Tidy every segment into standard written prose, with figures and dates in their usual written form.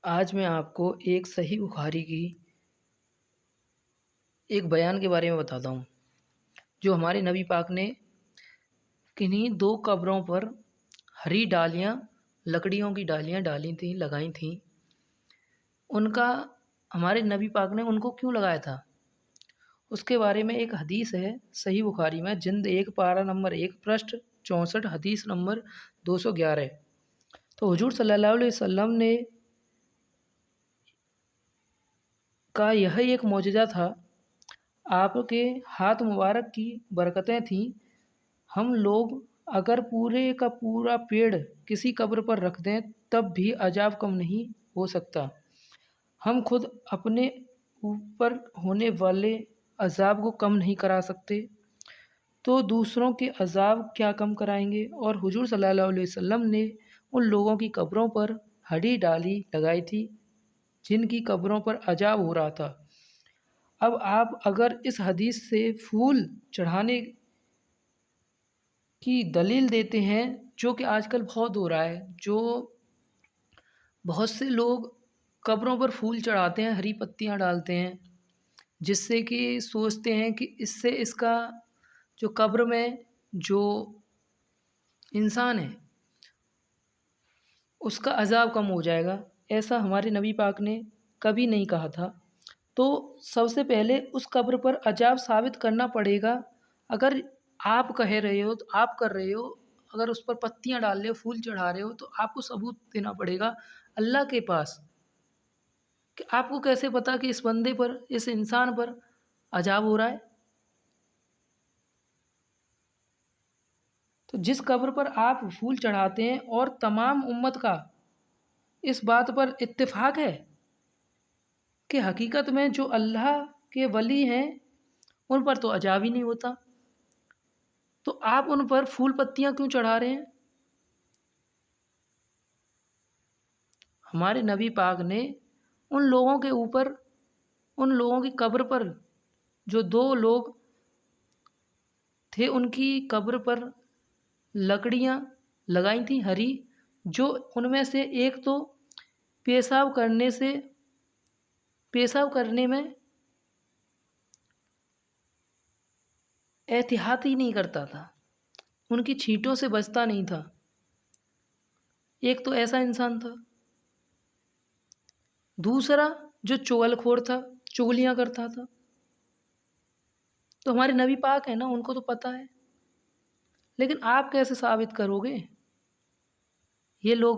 آج میں آپ کو ایک صحیح بخاری کی ایک بیان کے بارے میں بتاتا ہوں جو ہمارے نبی پاک نے کنہیں دو قبروں پر ہری ڈالیاں لکڑیوں کی ڈالیاں ڈالی تھیں لگائی تھیں۔ ان کا ہمارے نبی پاک نے ان کو کیوں لگایا تھا اس کے بارے میں ایک حدیث ہے صحیح بخاری میں جلد 1 پارہ نمبر 1 پرشٹھ 64 حدیث نمبر 211۔ تو حضور صلی اللہ علیہ وسلم نے کا یہ ایک معجزہ تھا، آپ کے ہاتھ مبارک کی برکتیں تھیں۔ ہم لوگ اگر پورے کا پورا پیڑ کسی قبر پر رکھ دیں تب بھی عذاب کم نہیں ہو سکتا۔ ہم خود اپنے اوپر ہونے والے عذاب کو کم نہیں کرا سکتے تو دوسروں کے عذاب کیا کم کرائیں گے۔ اور حضور صلی اللہ علیہ وسلم نے ان لوگوں کی قبروں پر ہری ڈالی لگائی تھی جن کی قبروں پر عذاب ہو رہا تھا۔ اب آپ اگر اس حدیث سے پھول چڑھانے کی دلیل دیتے ہیں جو کہ آج کل بہت ہو رہا ہے، جو بہت سے لوگ قبروں پر پھول چڑھاتے ہیں، ہری پتیاں ڈالتے ہیں، جس سے کہ سوچتے ہیں کہ اس سے اس کا جو قبر میں جو انسان ہے اس کا عذاب کم ہو جائے گا۔ ایسا ہمارے نبی پاک نے کبھی نہیں کہا تھا۔ تو سب سے پہلے اس قبر پر عذاب ثابت کرنا پڑے گا۔ اگر آپ کہہ رہے ہو تو آپ کر رہے ہو، اگر اس پر پتیاں ڈال رہے ہو، پھول چڑھا رہے ہو تو آپ کو ثبوت دینا پڑے گا اللہ کے پاس کہ آپ کو کیسے پتا کہ اس بندے پر اس انسان پر عذاب ہو رہا ہے۔ تو جس قبر پر آپ پھول چڑھاتے ہیں اور تمام امت کا اس بات پر اتفاق ہے کہ حقیقت میں جو اللہ کے ولی ہیں ان پر تو عذاب ہی نہیں ہوتا، تو آپ ان پر پھول پتیاں کیوں چڑھا رہے ہیں؟ ہمارے نبی پاک نے ان لوگوں کے اوپر، ان لوگوں کی قبر پر، جو دو لوگ تھے ان کی قبر پر لکڑیاں لگائی تھیں ہری، جو ان میں سے ایک تو پیشاب کرنے میں احتیاط ہی نہیں کرتا تھا، ان کی چھینٹوں سے بچتا نہیں تھا۔ ایک تو ایسا انسان تھا، دوسرا جو چغل خور تھا، چغلیاں کرتا تھا۔ تو ہمارے نبی پاک ہیں نا، ان کو تو پتہ ہے، لیکن آپ کیسے ثابت کرو گے؟ یہ لوگ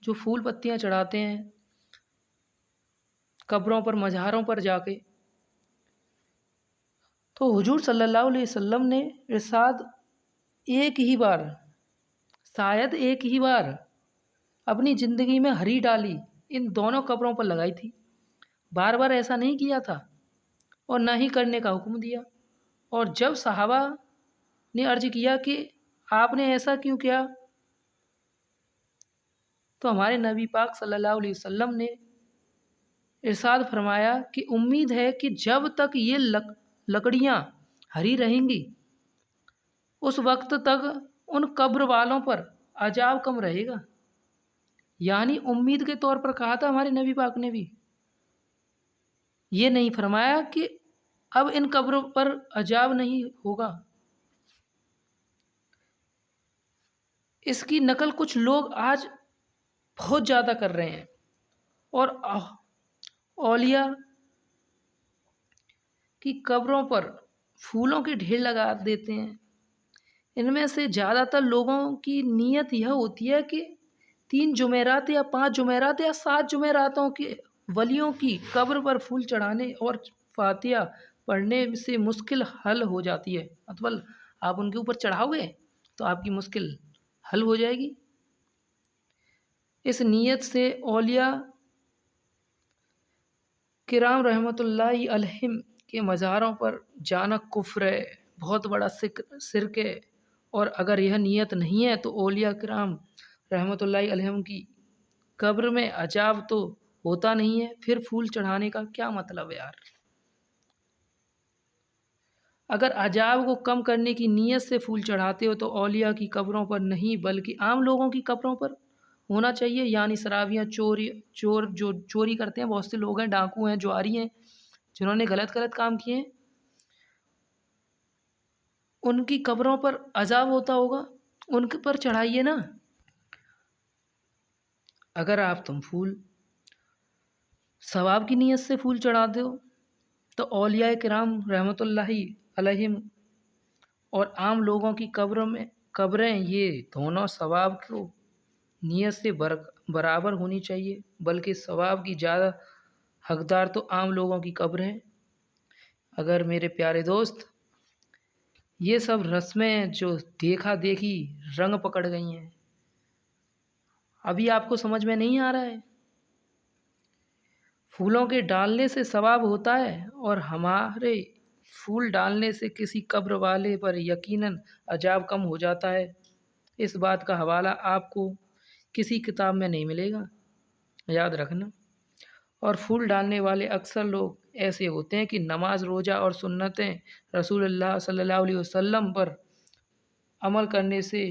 جو پھول پتیاں چڑھاتے ہیں قبروں پر، مزاروں پر جا کے، تو حضور صلی اللہ علیہ وسلم نے ارشاد ایک ہی بار، شاید ایک ہی بار اپنی زندگی میں ہری ڈالی ان دونوں قبروں پر لگائی تھی، بار بار ایسا نہیں کیا تھا اور نہ ہی کرنے کا حکم دیا۔ اور جب صحابہ نے عرض کیا کہ آپ نے ایسا کیوں کیا، تو ہمارے نبی پاک صلی اللہ علیہ وسلم نے ارشاد فرمایا کہ امید ہے کہ جب تک یہ لکڑیاں ہری رہیں گی اس وقت تک ان قبر والوں پر عذاب کم رہے گا۔ یعنی امید کے طور پر کہا تھا ہمارے نبی پاک نے بھی، یہ نہیں فرمایا کہ اب ان قبروں پر عذاب نہیں ہوگا۔ اس کی نقل کچھ لوگ آج بہت زیادہ کر رہے ہیں اور اولیاء کی قبروں پر پھولوں کے ڈھیر لگا دیتے ہیں۔ ان میں سے زیادہ تر لوگوں کی نیت یہ ہوتی ہے کہ 3 جمعرات یا 5 جمعرات یا 7 جمعراتوں کے ولیوں کی قبر پر پھول چڑھانے اور فاتحہ پڑھنے سے مشکل حل ہو جاتی ہے، مطلب آپ ان کے اوپر چڑھاؤ گے تو آپ کی مشکل حل ہو جائے گی۔ اس نیت سے اولیاء کرام رحمۃ اللہ علیہم کے مزاروں پر جانا کفر ہے، بہت بڑا شرک ہے۔ اور اگر یہ نیت نہیں ہے تو اولیاء کرام رحمۃ اللہ علیہم کی قبر میں عذاب تو ہوتا نہیں ہے، پھر پھول چڑھانے کا کیا مطلب ہے یار؟ اگر عذاب کو کم کرنے کی نیت سے پھول چڑھاتے ہو تو اولیاء کی قبروں پر نہیں بلکہ عام لوگوں کی قبروں پر ہونا چاہیے، یعنی شرابیاں چور جو چوری کرتے ہیں، بہت سے لوگ ہیں، ڈاکو ہیں، جواری ہیں، جنہوں نے غلط غلط کام کیے ہیں، ان کی قبروں پر عذاب ہوتا ہوگا، ان کے پر چڑھائیے نا۔ اگر تم پھول ثواب کی نیت سے پھول چڑھاتے ہو تو اولیاء کرام رحمۃ اللہ علیہم اور عام لوگوں کی قبریں یہ دونوں ثواب کو نیت سے برابر ہونی چاہیے، بلکہ ثواب کی زیادہ حقدار تو عام لوگوں کی قبر ہے۔ اگر میرے پیارے دوست یہ سب رسمیں جو دیکھا دیکھی رنگ پکڑ گئی ہیں، ابھی آپ کو سمجھ میں نہیں آ رہا ہے؟ پھولوں کے ڈالنے سے ثواب ہوتا ہے، اور ہمارے پھول ڈالنے سے کسی قبر والے پر یقیناً عذاب کم ہو جاتا ہے۔ اس بات کا حوالہ آپ کو کسی کتاب میں نہیں ملے گا، یاد رکھنا۔ اور پھول ڈالنے والے اکثر لوگ ایسے ہوتے ہیں کہ نماز، روزہ اور سنتیں رسول اللہ صلی اللہ علیہ وسلم پر عمل کرنے سے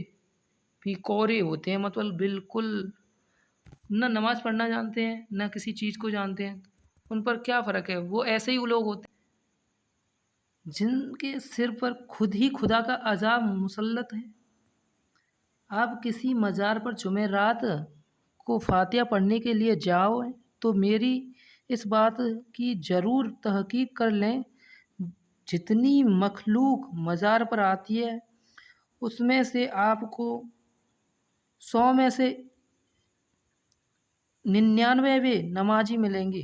بھی کورے ہوتے ہیں، مطلب بالکل نہ نماز پڑھنا جانتے ہیں، نہ کسی چیز کو جانتے ہیں۔ ان پر کیا فرق ہے؟ وہ ایسے ہی لوگ ہوتے ہیں جن کے سر پر خود ہی خدا کا عذاب مسلط ہے۔ آپ کسی مزار پر جمعرات کو فاتحہ پڑھنے کے لیے جاؤ تو میری اس بات کی ضرور تحقیق کر لیں، جتنی مخلوق مزار پر آتی ہے اس میں سے آپ کو 100 میں سے 99 نمازی ملیں گے،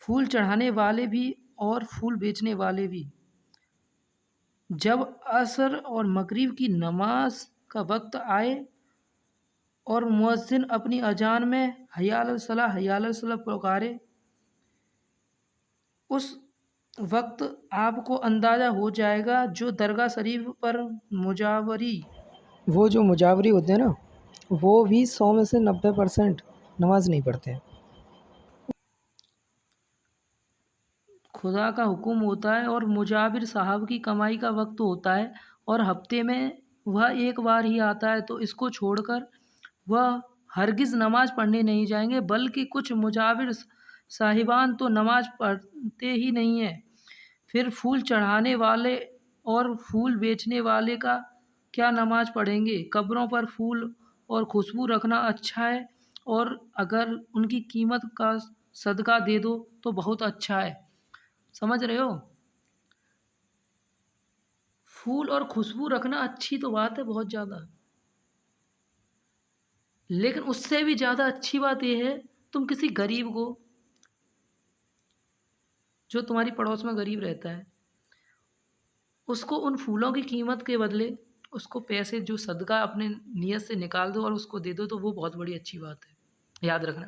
پھول چڑھانے والے بھی اور پھول بیچنے والے بھی۔ جب عصر اور مغرب کی نماز کا وقت آئے اور مؤذن اپنی اذان میں حی علی الصلاۃ حی علی الصلاۃ پکارے، اس وقت آپ کو اندازہ ہو جائے گا جو درگاہ شریف پر جو مجاوری ہوتے ہیں نا، وہ بھی 100 میں سے 90% نماز نہیں پڑھتے ہیں۔ خدا کا حکم ہوتا ہے اور مجاور صاحب کی کمائی کا وقت ہوتا ہے، اور ہفتے میں وہ ایک بار ہی آتا ہے، تو اس کو چھوڑ کر وہ ہرگز نماز پڑھنے نہیں جائیں گے، بلکہ کچھ مجاور صاحبان تو نماز پڑھتے ہی نہیں ہیں۔ پھر پھول چڑھانے والے اور پھول بیچنے والے کا کیا نماز پڑھیں گے؟ قبروں پر پھول اور خوشبو رکھنا اچھا ہے، اور اگر ان کی قیمت کا صدقہ دے دو تو بہت اچھا ہے۔ سمجھ رہے ہو؟ پھول اور خوشبو رکھنا اچھی تو بات ہے بہت زیادہ، لیکن اس سے بھی زیادہ اچھی بات یہ ہے تم کسی غریب کو، جو تمہاری پڑوس میں غریب رہتا ہے، اس کو ان پھولوں کی قیمت کے بدلے اس کو پیسے جو صدقہ اپنے نیت سے نکال دو اور اس کو دے دو، تو وہ بہت بڑی اچھی بات ہے، یاد رکھنا۔